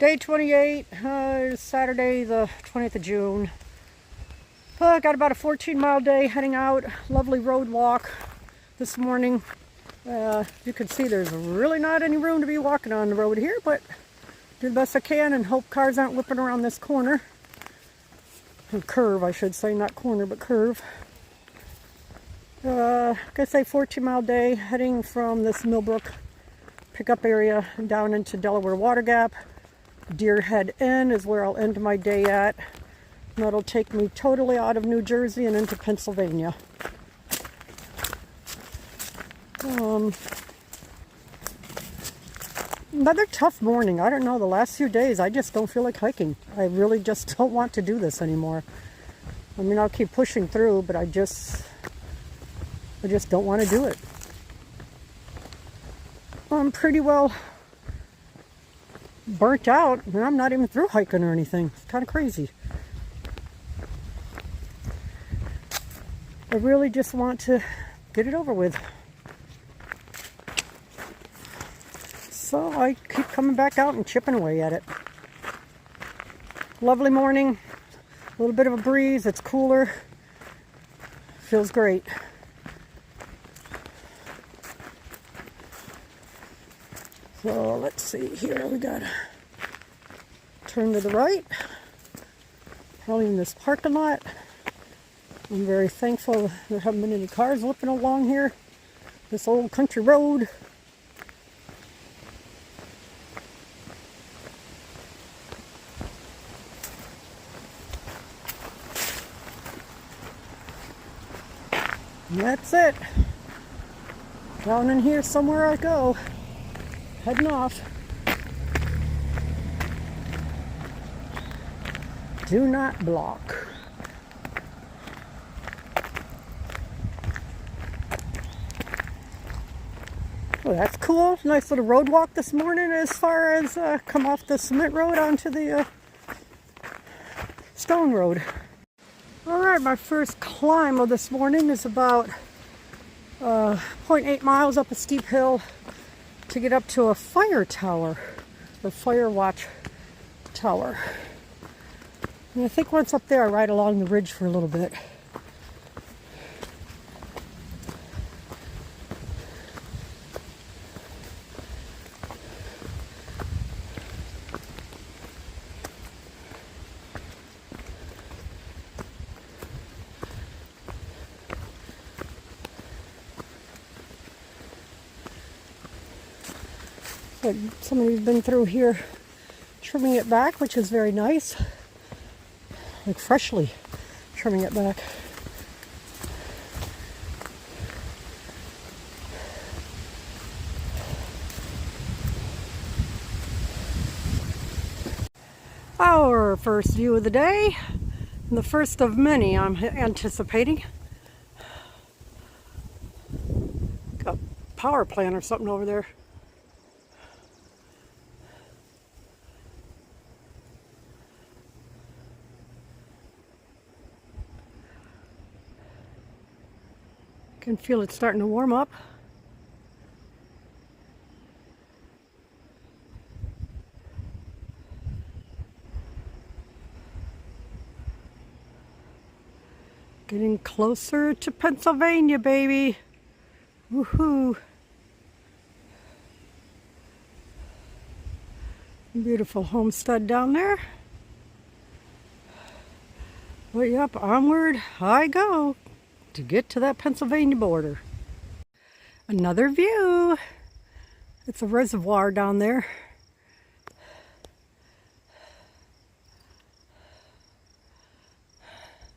Day 28, Saturday the 20th of June. Got about a 14-mile day heading out. Lovely road walk this morning. You can see there's really not any room to be walking on the road here, but do the best I can and hope cars aren't whipping around this corner. Or curve, I should say, not corner, but curve. Like I say, 14-mile day heading from this Millbrook pickup area down into Delaware Water Gap. Deer Head Inn is where I'll end my day at. And that'll take me totally out of New Jersey and into Pennsylvania. Another tough morning. I don't know, the last few days I just don't feel like hiking. I really just don't want to do this anymore. I mean, I'll keep pushing through, but I just don't want to do it. I'm pretty well burnt out, and I'm not even through hiking or anything. It's kind of crazy. I really just want to get it over with. So I keep coming back out and chipping away at it. Lovely morning, a little bit of a breeze, it's cooler, feels great. So let's see here, we gotta turn to the right, probably in this parking lot. I'm very thankful there haven't been any cars whipping along here, this old country road. And that's it. Down in here somewhere I go. Heading off. Do not block. Oh, that's cool. Nice little road walk this morning as far as come off the cement road onto the stone road. Alright, my first climb of this morning is about 0.8 miles up a steep hill to get up to a fire tower, or fire watch tower. And I think once up there I ride along the ridge for a little bit. But somebody's been through here trimming it back, which is very nice. Like freshly trimming it back. Our first view of the day, and the first of many I'm anticipating. Got a power plant or something over there. Can feel it starting to warm up. Getting closer to Pennsylvania, baby. Woohoo. Beautiful homestead down there. Way up, onward I go to get to that Pennsylvania border. Another view. It's a reservoir down there.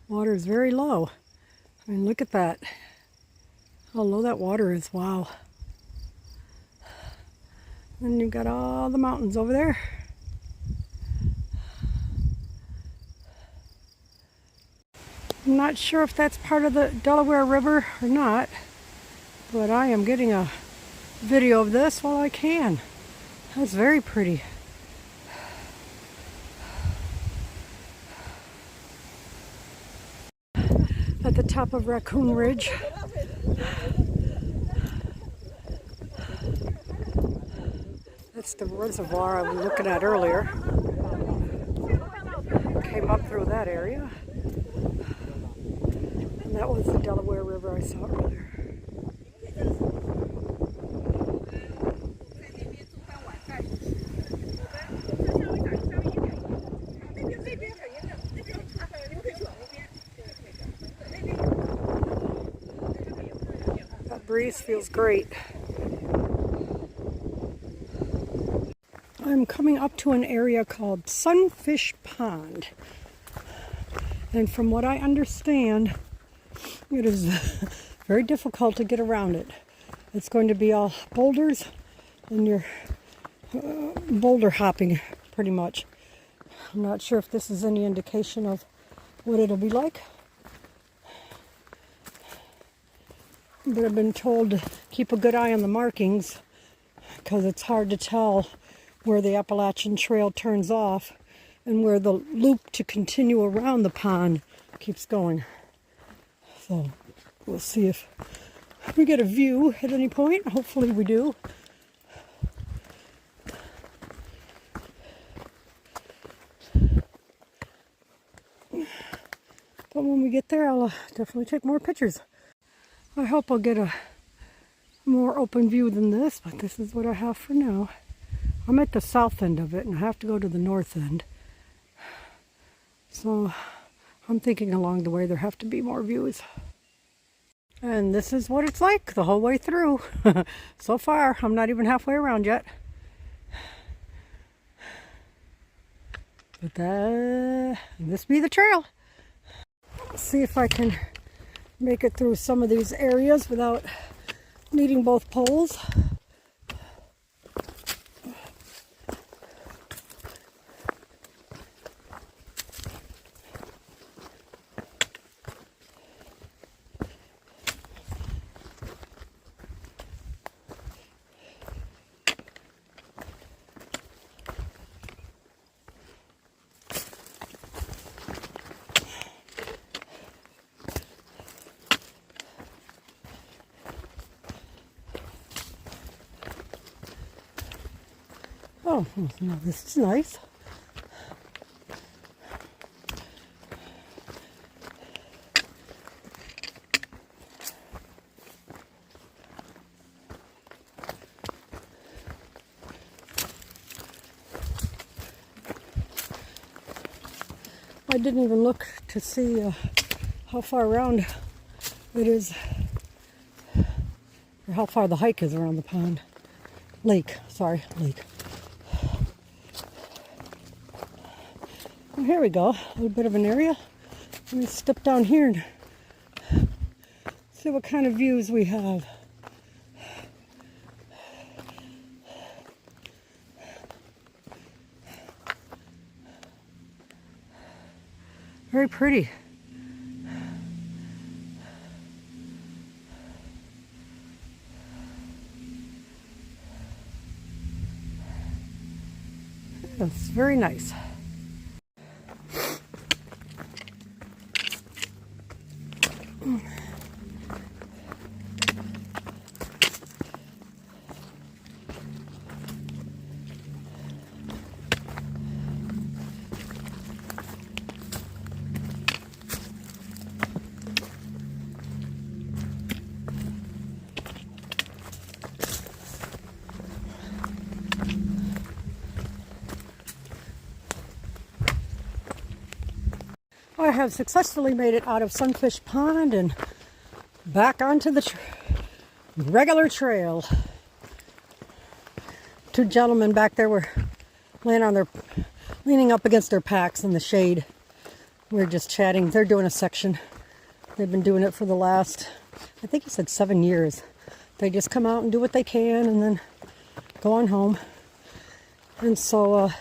Water is very low. I mean, look at that. How low that water is. Wow. Then you've got all the mountains over there. I'm not sure if that's part of the Delaware River or not, but I am getting a video of this while I can. That's very pretty. At the top of Raccoon Ridge. That's the reservoir I was looking at earlier. Came up through that area. And that was the Delaware River I saw earlier. That breeze feels great. I'm coming up to an area called Sunfish Pond. And from what I understand, it is very difficult to get around it. It's going to be all boulders, and you're boulder hopping pretty much. I'm not sure if this is any indication of what it'll be like. But I've been told to keep a good eye on the markings because it's hard to tell where the Appalachian Trail turns off and where the loop to continue around the pond keeps going. So we'll see if we get a view at any point. Hopefully we do. But when we get there, I'll definitely take more pictures. I hope I'll get a more open view than this, but this is what I have for now. I'm at the south end of it, and I have to go to the north end. So I'm thinking along the way there have to be more views. And this is what it's like the whole way through. So far, I'm not even halfway around yet. But this be the trail. Let's see if I can make it through some of these areas without needing both poles. Oh, no, this is nice. I didn't even look to see how far around it is, or how far the hike is around the pond. Lake. Well, here we go, a little bit of an area. Let me step down here and see what kind of views we have. Very pretty. That's very nice. I have successfully made it out of Sunfish Pond and back onto the regular trail. Two gentlemen back there were leaning up against their packs in the shade. We're just chatting. They're doing a section. They've been doing it for the last, I think he said 7 years. They just come out and do what they can and then go on home. And so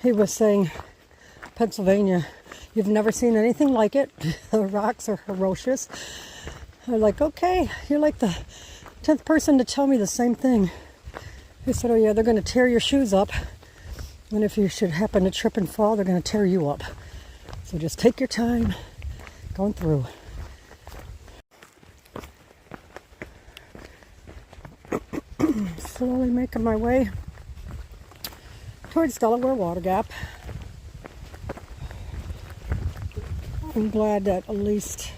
he was saying, Pennsylvania, you've never seen anything like it. The rocks are ferocious. I'm like, okay, you're like the 10th person to tell me the same thing. He said, oh yeah, they're going to tear your shoes up. And if you should happen to trip and fall, they're going to tear you up. So just take your time going through. Slowly making my way towards Delaware Water Gap. I'm glad that at least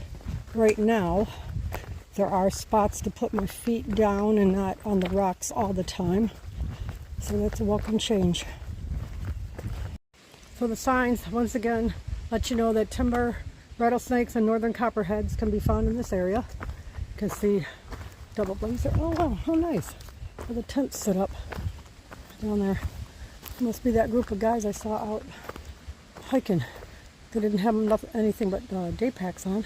right now there are spots to put my feet down and not on the rocks all the time. So that's a welcome change. So the signs, once again, let you know that timber rattlesnakes and northern copperheads can be found in this area. You can see double blazer. Oh wow, how nice. Where the tents set up down there. Must be that group of guys I saw out hiking. They didn't have anything but day packs on.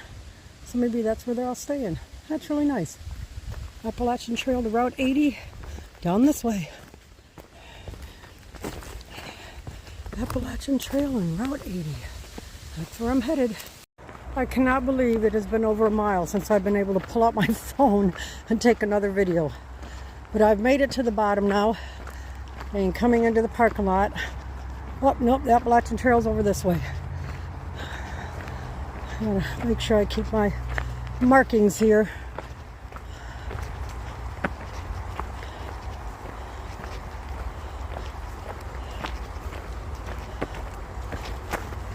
So maybe that's where they're all staying. That's really nice. Appalachian Trail to Route 80 down this way. Appalachian Trail and Route 80. That's where I'm headed. I cannot believe it has been over a mile since I've been able to pull out my phone and take another video. But I've made it to the bottom now and coming into the parking lot. Oh, nope, the Appalachian Trail's over this way. I gotta make sure I keep my markings here.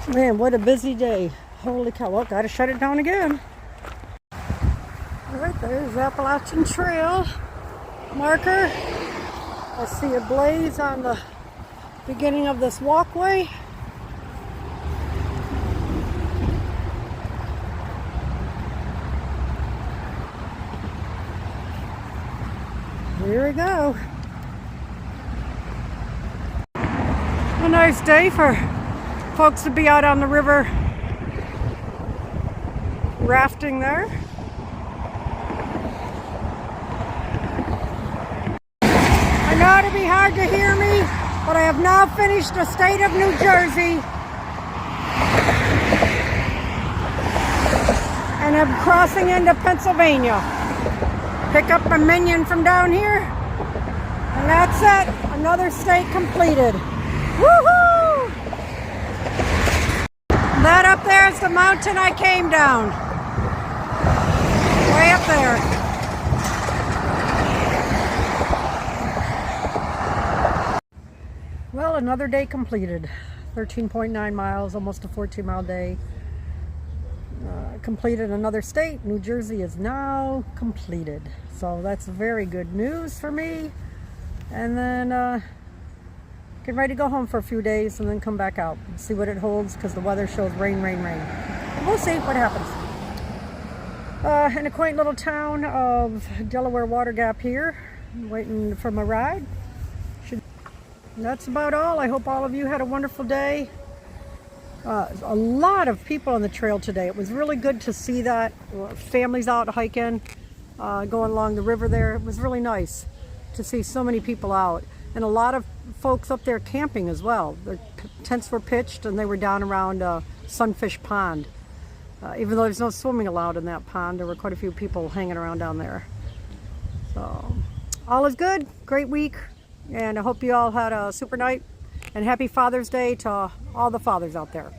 Man, what a busy day. Holy cow. Well, gotta shut it down again. Alright, there's the Appalachian Trail marker. I see a blaze on the beginning of this walkway. Here we go. A nice day for folks to be out on the river rafting there. I know it'll be hard to hear me, but I have now finished the state of New Jersey and I'm crossing into Pennsylvania. Pick up my minion from down here, and that's it. Another state completed. Woohoo! That up there is the mountain I came down. Way up there. Well, another day completed. 13.9 miles, almost a 14-mile day. Completed another state. New Jersey is now completed. So that's very good news for me. And then get ready to go home for a few days and then come back out and see what it holds because the weather shows rain, rain, rain. We'll see what happens. In a quaint little town of Delaware Water Gap here, waiting for my ride. That's about all. I hope all of you had a wonderful day. A lot of people on the trail today. It was really good to see that. Families out hiking, going along the river there. It was really nice to see so many people out. And a lot of folks up there camping as well. Their tents were pitched and they were down around Sunfish Pond. Even though there's no swimming allowed in that pond, there were quite a few people hanging around down there. So, all is good. Great week. And I hope you all had a super night. And happy Father's Day to all the fathers out there.